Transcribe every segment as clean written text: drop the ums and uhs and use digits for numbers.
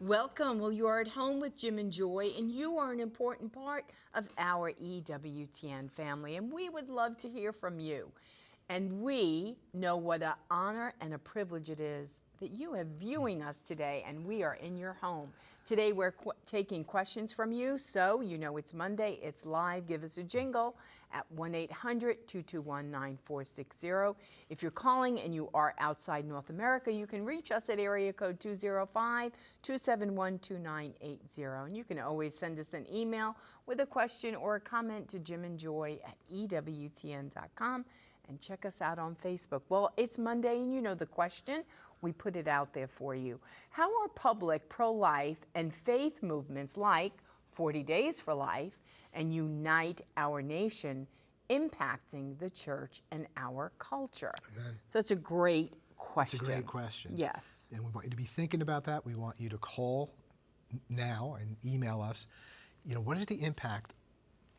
Welcome. Well, you are at home with Jim and Joy, and you are an important part of our EWTN family, and we would love to hear from you. And we know what an honor and a privilege it is that you are viewing us today, and we are in your home. Today we're taking questions from you, so you know it's Monday, it's live. Give us a jingle at 1-800-221-9460. If you're calling and you are outside North America, you can reach us at area code 205-271-2980. And you can always send us an email with a question or a comment to jimandjoy@ewtn.com. And check us out on Facebook. Well, it's Monday, and you know the question. We put it out there for you. How are public pro-life and faith movements like 40 Days for Life and Unite Our Nation impacting the church and our culture? Amen. So it's a great question. It's a great question. Yes. And we want you to be thinking about that. We want you to call now and email us. You know, what is the impact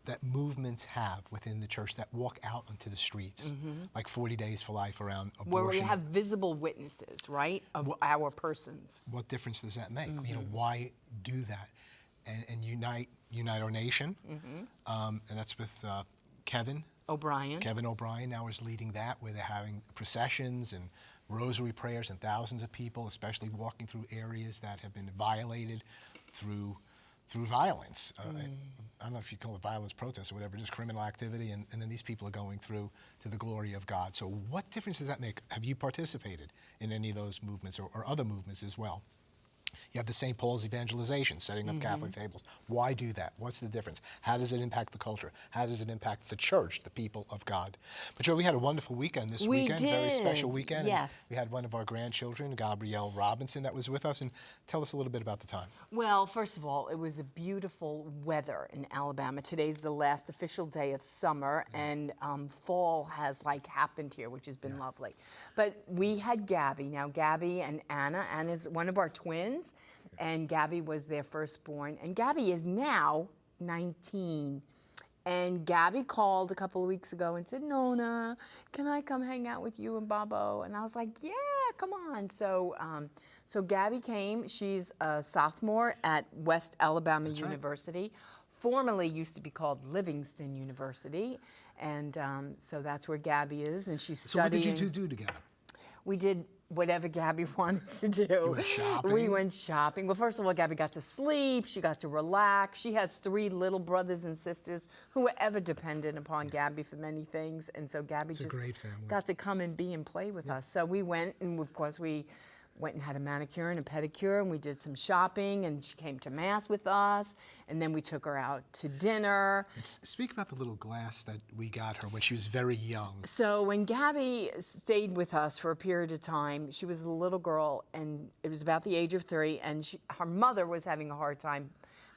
that movements have within the church that walk out onto the streets, like 40 Days for Life around abortion? Where we have visible witnesses, right, of our persons. What difference does that make? You know, why do that? And unite Our Nation, and that's with Kevin O'Brien. Kevin O'Brien now is leading that, where they're having processions and rosary prayers and thousands of people, especially walking through areas that have been violated through violence. I don't know if you call it violence protests or whatever, just criminal activity, and then these people are going through to the glory of God. So what difference does that make? Have you participated in any of those movements or other movements as well? You have the St. Paul's evangelization, setting up Catholic tables. Why do that? What's the difference? How does it impact the culture? How does it impact the church, the people of God? But Joe, we had a wonderful weekend this weekend, very special weekend. Yes. We had one of our grandchildren, Gabrielle Robinson, that was with us. And tell us a little bit about the time. Well, first of all, it was a beautiful weather in Alabama. Today's the last official day of summer, and fall has happened here, which has been lovely. But we had Gabby. Now, Gabby and Anna's one of our twins, and Gabby was their firstborn. And Gabby is now 19. And Gabby called a couple of weeks ago and said, Nona, can I come hang out with you and Bobo? And I was like, yeah, come on. So Gabby came. She's a sophomore at West Alabama University. Formerly used to be called Livingston University. And so that's where Gabby is, and she's studying. So what did you two do together? We did whatever Gabby wanted to do. You went shopping? We went shopping. Well, first of all, Gabby got to sleep. She got to relax. She has 3 little brothers and sisters who were ever dependent upon Gabby for many things. And so Gabby just got to come and be and play with us. So we went, and of course we went and had a manicure and a pedicure, and we did some shopping, and she came to Mass with us, and then we took her out to dinner. Speak about the little glass that we got her when she was very young. So when Gabby stayed with us for a period of time, she was a little girl, and it was about the age of 3, and her mother was having a hard time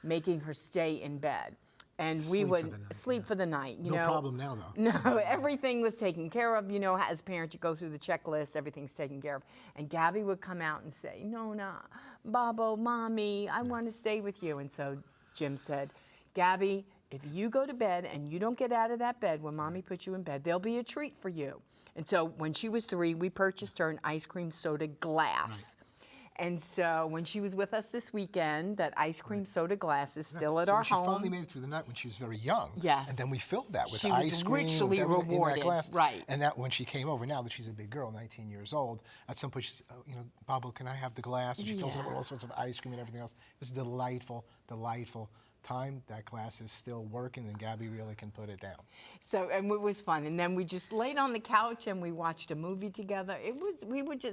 making her stay in bed. And we would sleep for the night. You know. No problem now, though. No, everything was taken care of. You know, as parents, you go through the checklist, everything's taken care of. And Gabby would come out and say, Nona, Bobo, Mommy, I want to stay with you. And so Jim said, Gabby, if you go to bed and you don't get out of that bed when Mommy puts you in bed, there'll be a treat for you. And so when she was 3, we purchased her an ice cream soda glass. Right. And so when she was with us this weekend, that ice cream soda glass is still at our home. She finally made it through the night when she was very young. Yes. And then we filled that with she ice cream. Richly rewarded. In that glass. Right. And that when she came over, now that she's a big girl, 19 years old, at some point she said, oh, Bobo, can I have the glass? And she fills it up with all sorts of ice cream and everything else. It was delightful, delightful time. That glass is still working, and Gabby really can put it down. So, and it was fun. And then we just laid on the couch and we watched a movie together.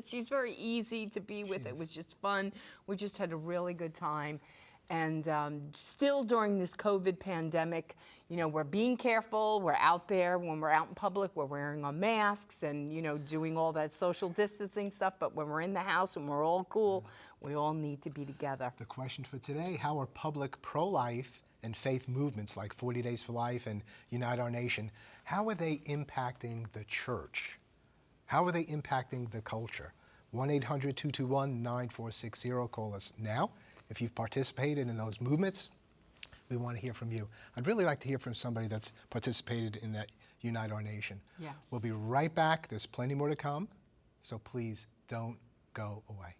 She's very easy to be with. It was just fun. We just had a really good time. And still during this COVID pandemic, we're being careful. We're out there. When we're out in public, we're wearing our masks and, doing all that social distancing stuff. But when we're in the house and we're all cool, we all need to be together. The question for today, how are public pro-life and faith movements like 40 Days for Life and Unite Our Nation, how are they impacting the church? How are they impacting the culture? 1-800-221-9460. Call us now. If you've participated in those movements, we want to hear from you. I'd really like to hear from somebody that's participated in that Unite Our Nation. Yes. We'll be right back. There's plenty more to come, so please don't go away.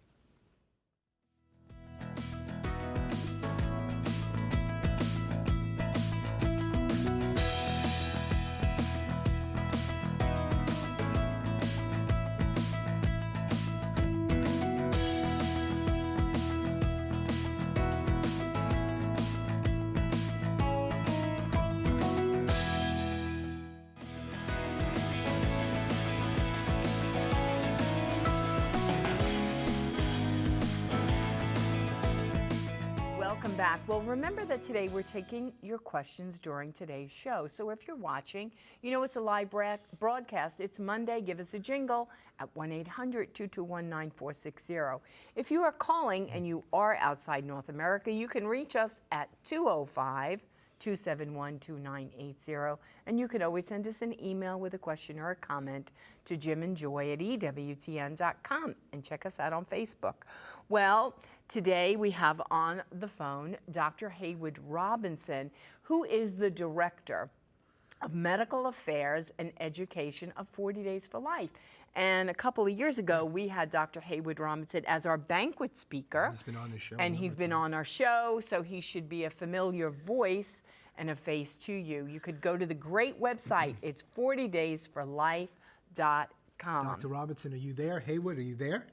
welcome back. Well, remember that today we're taking your questions during today's show. So if you're watching, you know it's a live broadcast. It's Monday. Give us a jingle at 1-800-221-9460. If you are calling and you are outside North America, you can reach us at 205-271-2980. And you can always send us an email with a question or a comment to jimandjoy@ewtn.com, and check us out on Facebook. Well, today we have on the phone Dr. Haywood Robertson, who is the Director of Medical Affairs and Education of 40 Days for Life. And a couple of years ago, we had Dr. Haywood Robertson as our banquet speaker. He's been on the show. And he's been on our show, so he should be a familiar voice and a face to you. You could go to the great website. It's 40daysforlife.com. Dr. Robertson, are you there? Haywood, are you there?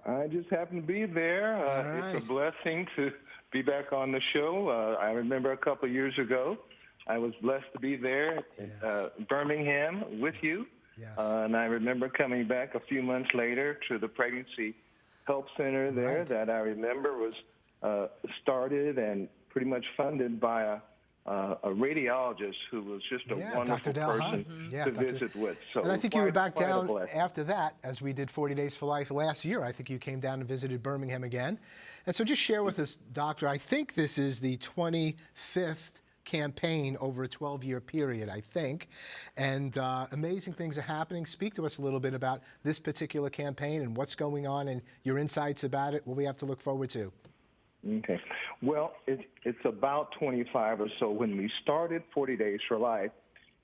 I just happen to be there. Right. It's a blessing to be back on the show. I remember a couple of years ago, I was blessed to be there in Birmingham with you. Yes. And I remember coming back a few months later to the Pregnancy Help Center there that I remember was started and pretty much funded by a radiologist who was just a wonderful person to visit with. So and I think you were back down after that, as we did 40 Days for Life last year. I think you came down and visited Birmingham again. And so just share with us, Doctor, I think this is the 25th campaign over a 12-year period, I think. And amazing things are happening. Speak to us a little bit about this particular campaign and what's going on and your insights about it, what we have to look forward to. Okay. Well, it's about 25 or so. When we started 40 Days for Life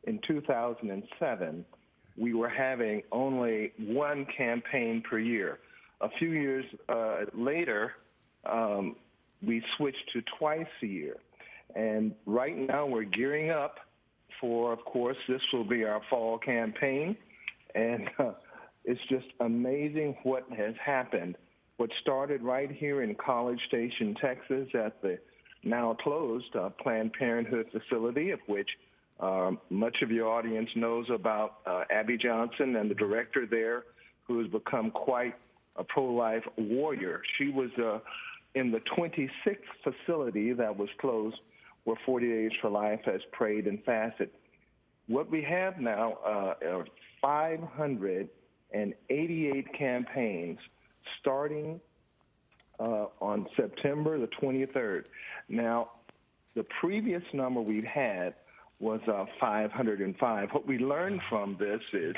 in 2007, we were having only one campaign per year. A few years later, we switched to twice a year. And right now we're gearing up for, of course, this will be our fall campaign. And it's just amazing what has happened. What started right here in College Station, Texas, at the now closed Planned Parenthood facility, of which much of your audience knows about Abby Johnson and the director there, who has become quite a pro-life warrior. She was in the 26th facility that was closed where 40 Days for Life has prayed and fasted. What we have now are 588 campaigns starting on September the 23rd. Now, the previous number we've had was 505. What we learned from this is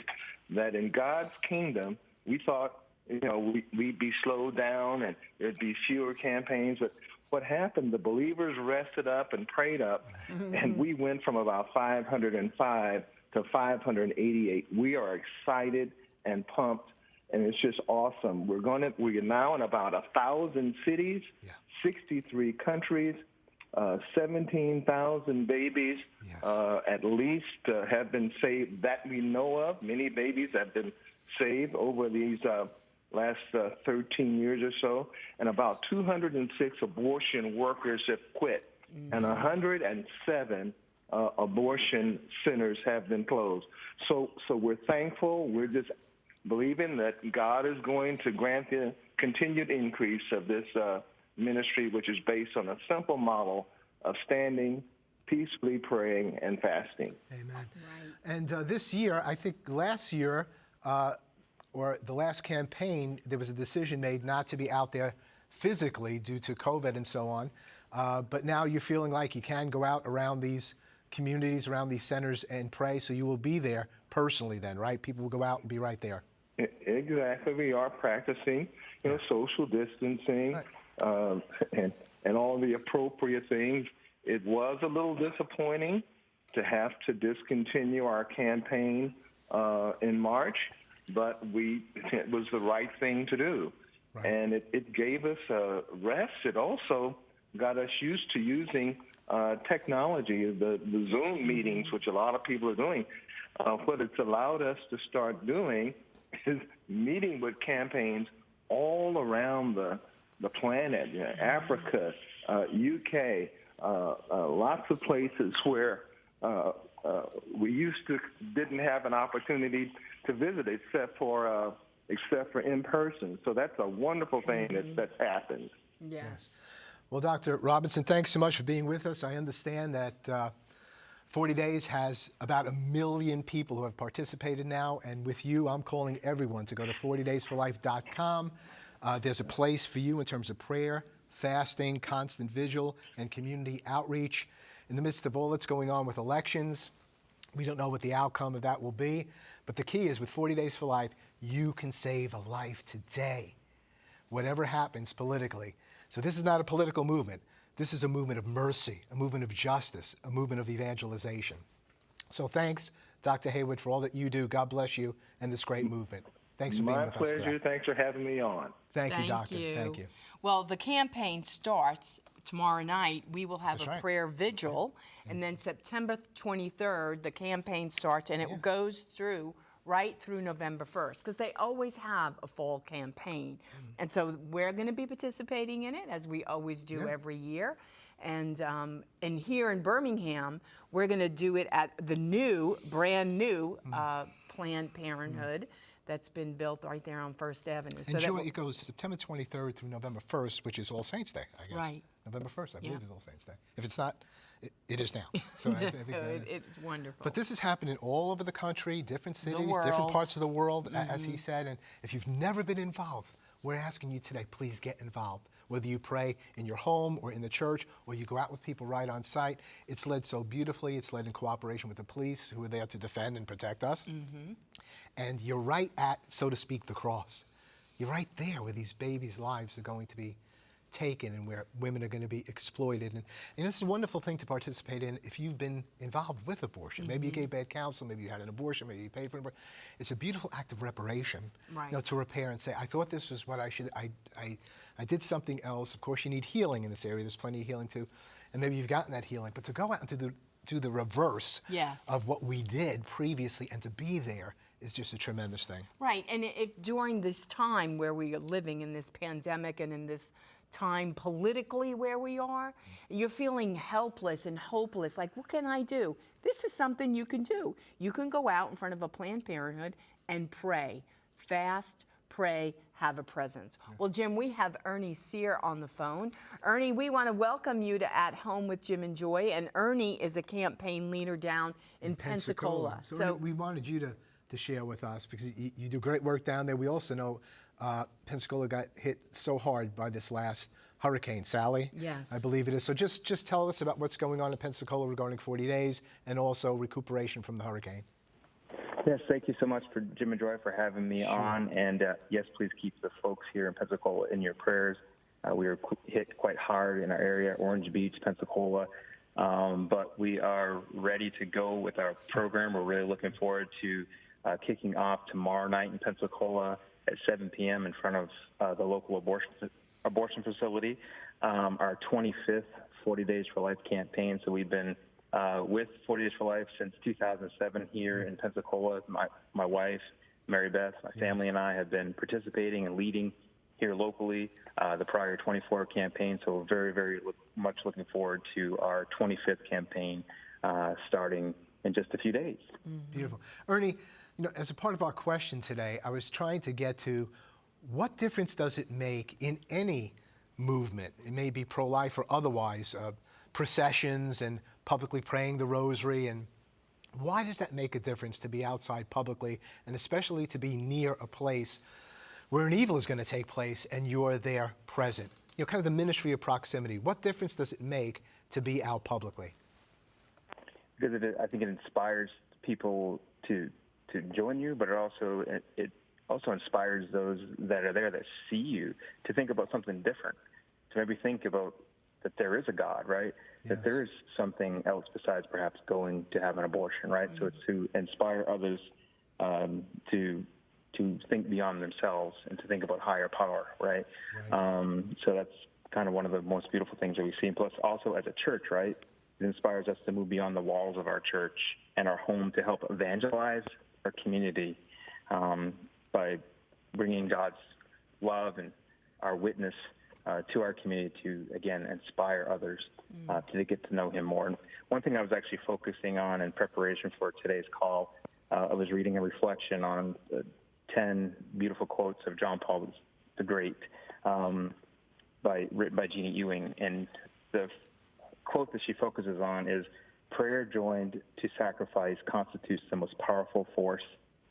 that in God's kingdom, we thought, we'd be slowed down and there'd be fewer campaigns. But what happened, the believers rested up and prayed up, and we went from about 505 to 588. We are excited and pumped. And it's just awesome. We're now in about 1,000 cities, 63 countries, 17,000 babies at least have been saved that we know of. Many babies have been saved over these last 13 years or so. And about 206 abortion workers have quit. And 107 abortion centers have been closed. So we're thankful. We're just believing that God is going to grant the continued increase of this ministry, which is based on a simple model of standing, peacefully praying, and fasting. Amen. Right. And this year, I think last year, or the last campaign, there was a decision made not to be out there physically due to COVID and so on. But now you're feeling like you can go out around these communities, around these centers and pray, so you will be there personally then, right? People will go out and be right there. Exactly. We are practicing, social distancing, and all the appropriate things. It was a little disappointing to have to discontinue our campaign in March, but it was the right thing to do. Right. And it gave us a rest. It also got us used to using technology, the Zoom meetings, which a lot of people are doing. What it's allowed us to start doing is meeting with campaigns all around the planet, Africa, UK, lots of places where we didn't have an opportunity to visit except for in person. So that's a wonderful thing that's happened. Yes. Well, Dr. Robinson, thanks so much for being with us. I understand that 40 Days has about 1 million people who have participated now, and with you, I'm calling everyone to go to 40daysforlife.com. There's a place for you in terms of prayer, fasting, constant vigil, and community outreach. In the midst of all that's going on with elections, we don't know what the outcome of that will be, but the key is with 40 Days for Life, you can save a life today, whatever happens politically. So this is not a political movement. This is a movement of mercy, a movement of justice, a movement of evangelization. So thanks, Dr. Haywood, for all that you do. God bless you and this great movement. Thanks for being with us today. My pleasure. Thanks for having me on. Thank you, Doctor. Thank you. Well, the campaign starts tomorrow night. We will have That's a right. prayer vigil, and then September 23rd, the campaign starts, and it goes through right through November 1st, because they always have a fall campaign. And so we're going to be participating in it, as we always do every year. And here in Birmingham, we're going to do it at the brand new Planned Parenthood that's been built right there on First Avenue. And Joy, it goes September 23rd through November 1st, which is All Saints Day, I guess. Right. November 1st, I believe, is All Saints Day. If it's not, it is now. So I think it's wonderful. But this is happening all over the country, different cities, different world. parts of the world, as he said. And if you've never been involved, we're asking you today, please get involved. Whether you pray in your home or in the church, or you go out with people right on site, it's led so beautifully. It's led in cooperation with the police, who are there to defend and protect us. And you're right at, so to speak, the cross. You're right there where these babies' lives are going to be taken and where women are going to be exploited. And this is a wonderful thing to participate in if you've been involved with abortion. Maybe you gave bad counsel, maybe you had an abortion, maybe you paid for an abortion. It's a beautiful act of reparation, to repair and say, I thought this was what I should, I did something else. Of course, you need healing in this area. There's plenty of healing too. And maybe you've gotten that healing. But to go out and do the reverse of what we did previously and to be there is just a tremendous thing. Right, and if during this time where we are living in this pandemic and in this time politically where we are, you're feeling helpless and hopeless, like, what can I do? This is something you can do. You can go out in front of a Planned Parenthood and pray, fast, pray, have a presence. Well, Jim, we have Ernie Sear on the phone. Ernie, we want to welcome you to At Home with Jim and Joy, and Ernie is a campaign leader down in Pensacola. So Ernie, we wanted you to share with us, because you do great work down there. We also know Pensacola got hit so hard by this last hurricane, Sally. Yes. I believe it is. So just tell us about what's going on in Pensacola regarding 40 days and also recuperation from the hurricane. Yes, thank you so much for Jim and Joy for having me on. And yes, please keep the folks here in Pensacola in your prayers. We were hit quite hard in our area, Orange Beach, Pensacola. But we are ready to go with our program. We're really looking forward to kicking off tomorrow night in Pensacola at 7 p.m. in front of the local abortion facility, our 25th 40 Days for Life campaign. So we've been with 40 Days for Life since 2007 here in Pensacola. My wife, Mary Beth, my family and I have been participating and leading here locally the prior 24 campaign. So we're very, very much looking forward to our 25th campaign starting in just a few days. Beautiful. Ernie, as a part of our question today, I was trying to get to what difference does it make in any movement? It may be pro-life or otherwise, processions and publicly praying the rosary. And why does that make a difference to be outside publicly, and especially to be near a place where an evil is going to take place and you're there present? Kind of the ministry of proximity. What difference does it make to be out publicly? Because I think it inspires people to join you, but it also inspires those that are there that see you to think about something different, to maybe think about that there is a God, right? Yes. That there is something else besides perhaps going to have an abortion, right? So it's to inspire others to think beyond themselves and to think about higher power, right? So that's kind of one of the most beautiful things that we see. And plus, also as a church, right? It inspires us to move beyond the walls of our church and our home to help evangelize our community by bringing God's love and our witness to our community to, again, inspire others to get to know Him more. And one thing I was actually focusing on in preparation for today's call, I was reading a reflection on 10 beautiful quotes of John Paul the Great. written by Jeannie Ewing, and the quote that she focuses on is, "Prayer joined to sacrifice constitutes the most powerful force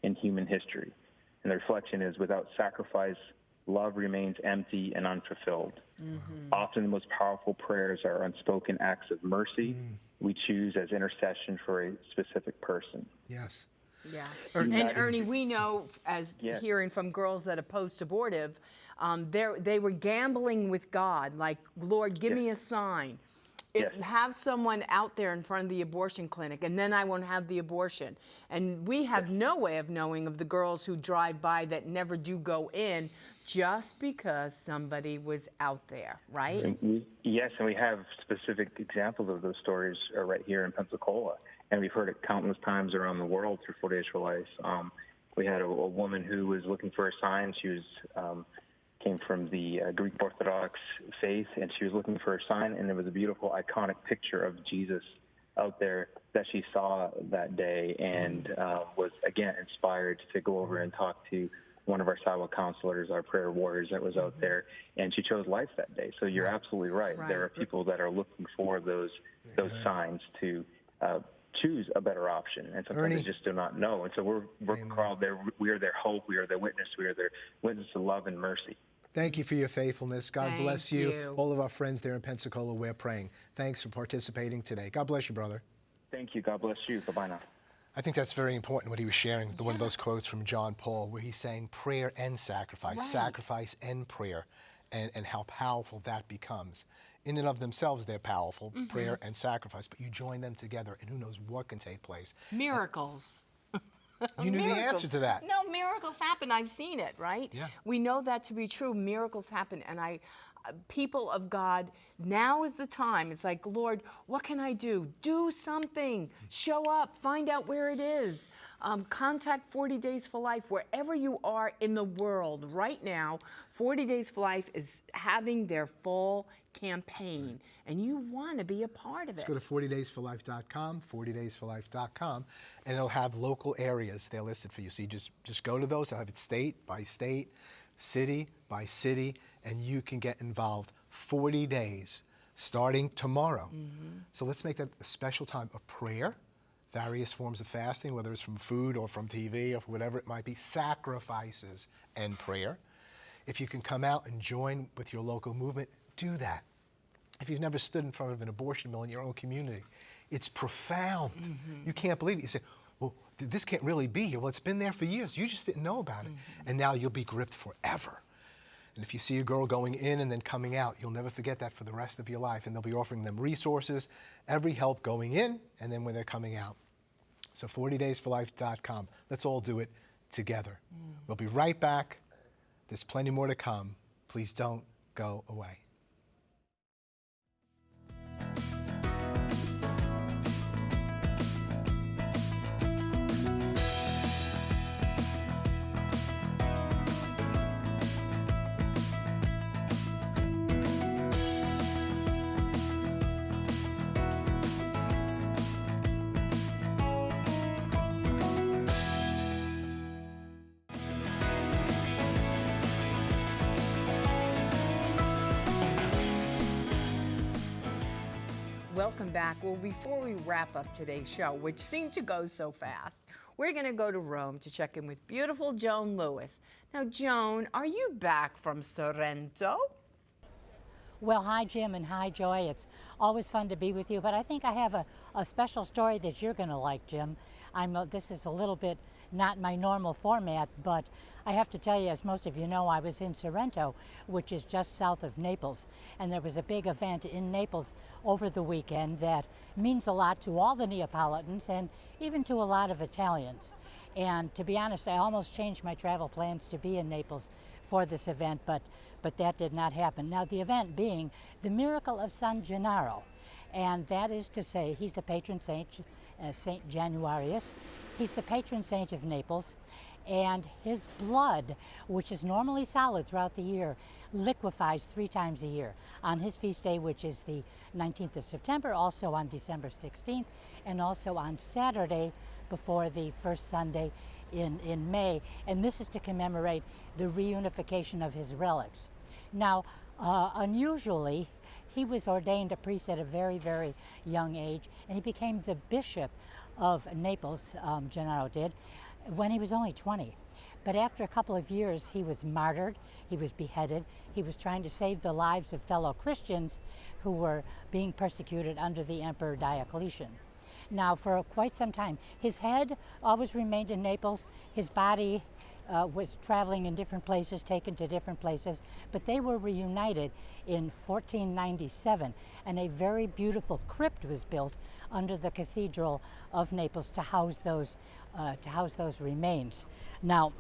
in human history." And the reflection is, without sacrifice, love remains empty and unfulfilled. Often the most powerful prayers are unspoken acts of mercy we choose as intercession for a specific person. Yes. Yeah. And Ernie, we know, as hearing from girls that are post-abortive, they were gambling with God, like, Lord, give me a sign. Have someone out there in front of the abortion clinic, and then I won't have the abortion. And we have no way of knowing of the girls who drive by that never do go in, just because somebody was out there, right? Yes, and we have specific examples of those stories right here in Pensacola, and we've heard it countless times around the world through 40 Days for Life. We had a woman who was looking for a sign. She was came from the Greek Orthodox faith, and she was looking for a sign, and there was a beautiful, iconic picture of Jesus out there that she saw that day, and was, again, inspired to go over and talk to one of our sidewalk counselors, our prayer warriors that was out there, and she chose life that day. So you're absolutely right. There are people that are looking for those signs to choose a better option, and sometimes Ernie, they just do not know. And so we're called there. We are their hope. We are their witness. We are their witness of love and mercy. Thank you for your faithfulness. God Thank bless you. you. All of our friends there in Pensacola, we're praying. Thanks for participating today. God bless you, brother. Thank you. God bless you. Bye-bye now. I think that's very important what he was sharing, one of those quotes from John Paul, where he's saying prayer and sacrifice, sacrifice and prayer, and how powerful that becomes. In and of themselves, they're powerful, prayer and sacrifice, but you join them together, and who knows what can take place. Miracles. You knew the answer to that. No, miracles happen. I've seen it, right? Yeah. We know that to be true. Miracles happen. And people of God, now is the time. It's like, Lord, what can I do? Do something. Show up. Find out where it is. Contact 40 Days for Life. Wherever you are in the world right now, 40 Days for Life is having their fall campaign, and you want to be a part of it. Go to 40daysforlife.com, 40daysforlife.com, and it'll have local areas there listed for you. So you just go to those. I'll have it state by state, city by city, and you can get involved 40 days starting tomorrow. So let's make that a special time of prayer, various forms of fasting, whether it's from food or from TV or whatever it might be, sacrifices and prayer. If you can come out and join with your local movement, do that. If you've never stood in front of an abortion mill in your own community, it's profound. You can't believe it. You say, well, this can't really be here. Well, it's been there for years. You just didn't know about it. And now you'll be gripped forever. And if you see a girl going in and then coming out, you'll never forget that for the rest of your life. And they'll be offering them resources, every help going in, and then when they're coming out. So 40daysforlife.com. Let's all do it together. We'll be right back. There's plenty more to come. Please don't go away. Welcome back. Well, before we wrap up today's show, which seemed to go so fast, we're going to go to Rome to check in with beautiful Joan Lewis. Now, Joan, are you back from Sorrento? Well, hi, Jim, and hi, Joy. It's always fun to be with you, but I think I have a special story that you're going to like, Jim. This is a little bit not my normal format, but I have to tell you, as most of you know, I was in Sorrento, which is just south of Naples, and there was a big event in Naples over the weekend that means a lot to all the Neapolitans and even to a lot of Italians. And to be honest, I almost changed my travel plans to be in Naples for this event, but that did not happen. Now, the event being the Miracle of San Gennaro, and that is to say, he's the patron saint, Saint Januarius. He's the patron saint of Naples, and his blood, which is normally solid throughout the year, liquefies 3 times a year. On his feast day, which is the 19th of September, also on December 16th, and also on Saturday before the first Sunday in May. And this is to commemorate the reunification of his relics. Now, Unusually, he was ordained a priest at a very, very young age, and he became the bishop of Naples, Gennaro did, when he was only 20. But after a couple of years, he was martyred, he was beheaded, he was trying to save the lives of fellow Christians who were being persecuted under the Emperor Diocletian. Now, for quite some time, his head always remained in Naples, his body was traveling in different places, taken to different places, but they were reunited in 1497, and a very beautiful crypt was built under the Cathedral of Naples to house those remains. Now,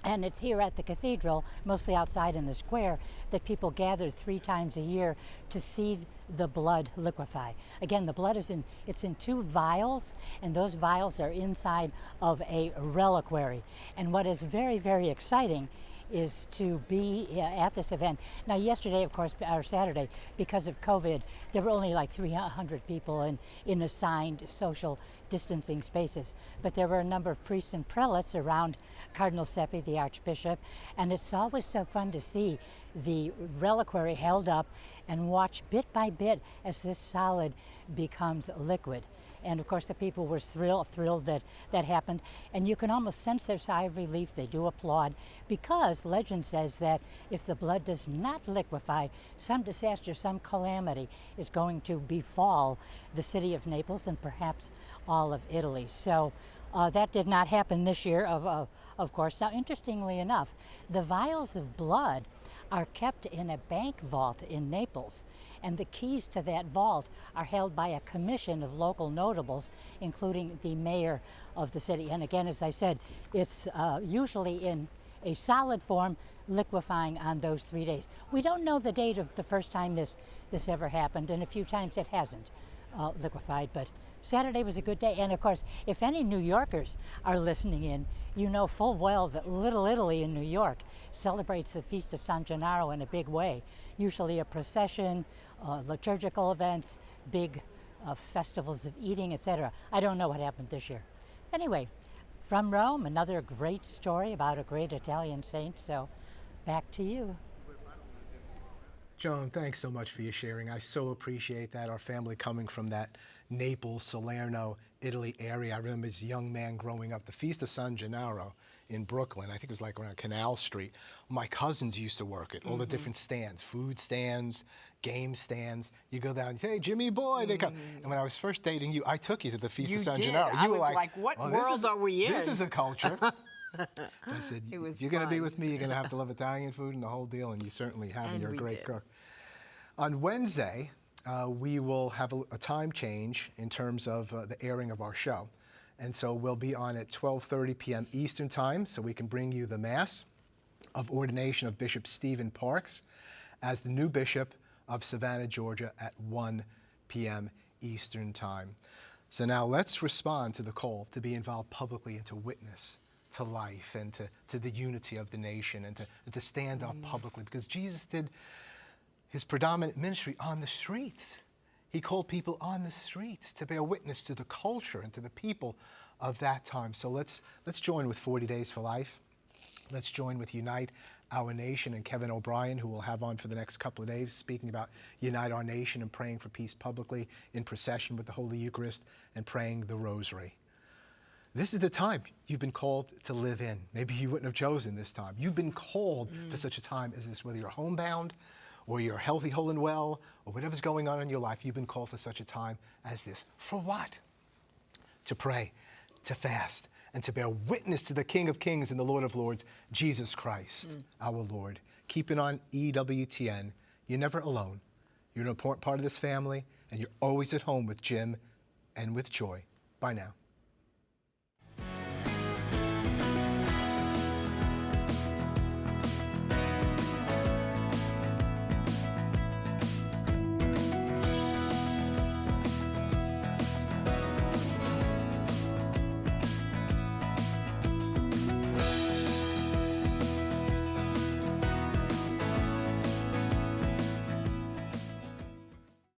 and it's here at the cathedral, mostly outside in the square, that people gather 3 times a year to see the blood liquefy. Again, the blood is it's in 2 vials, and those vials are inside of a reliquary. And what is very, very exciting is to be at this event. Now, yesterday, of course, or Saturday, because of COVID, there were only like 300 people in assigned social distancing spaces. But there were a number of priests and prelates around Cardinal Seppi, the Archbishop, and it's always so fun to see the reliquary held up and watch bit by bit as this solid becomes liquid. And of course the people were thrilled that that happened, and you can almost sense their sigh of relief. They do applaud, because legend says that if the blood does not liquefy, some disaster, some calamity is going to befall the city of Naples and perhaps all of Italy. So that did not happen this year, of course. Now, interestingly enough, the vials of blood are kept in a bank vault in Naples, and the keys to that vault are held by a commission of local notables, including the mayor of the city. And again, as I said, it's usually in a solid form, liquefying on those 3 days. We don't know the date of the first time this ever happened, and a few times it hasn't liquefied, but Saturday was a good day. And of course, if any New Yorkers are listening in, you know full well that Little Italy in New York celebrates the Feast of San Gennaro in a big way. Usually a procession, liturgical events, big festivals of eating, etc. I don't know what happened this year. Anyway, from Rome, another great story about a great Italian saint. So back to you. Joan, thanks so much for your sharing. I so appreciate that. Our family coming from that Naples, Salerno, Italy area. I remember as a young man growing up, the Feast of San Gennaro in Brooklyn, I think it was like around Canal Street. My cousins used to work it, all the different stands, food stands, game stands. You go down and say, hey, Jimmy boy, they come. And when I was first dating you, I took you to the Feast of San Gennaro. I You were was like, what world are we in? This is a culture. So I said, It was you're going to be fun. with me, you're going to have to love Italian food and the whole deal, and you certainly have, and And you're a we great did. cook. On Wednesday, we will have a time change in terms of the airing of our show. And so we'll be on at 12:30 p.m. Eastern Time, so we can bring you the Mass of ordination of Bishop Stephen Parks as the new bishop of Savannah, Georgia at 1 p.m. Eastern Time. So now let's respond to the call to be involved publicly and to witness to life and to the unity of the nation and to stand up publicly, because Jesus did his predominant ministry on the streets. He called people on the streets to bear witness to the culture and to the people of that time. So let's join with 40 Days for Life. Let's join with Unite Our Nation and Kevin O'Brien, who we'll have on for the next couple of days, speaking about Unite Our Nation and praying for peace publicly in procession with the Holy Eucharist and praying the Rosary. This is the time you've been called to live in. Maybe you wouldn't have chosen this time. You've been called for such a time as this, whether you're homebound or you're healthy, whole, and well, or whatever's going on in your life, you've been called for such a time as this. For what? To pray, to fast, and to bear witness to the King of Kings and the Lord of Lords, Jesus Christ, our Lord. Keep it on EWTN. You're never alone. You're an important part of this family, and you're always at home with Jim and with Joy. Bye now.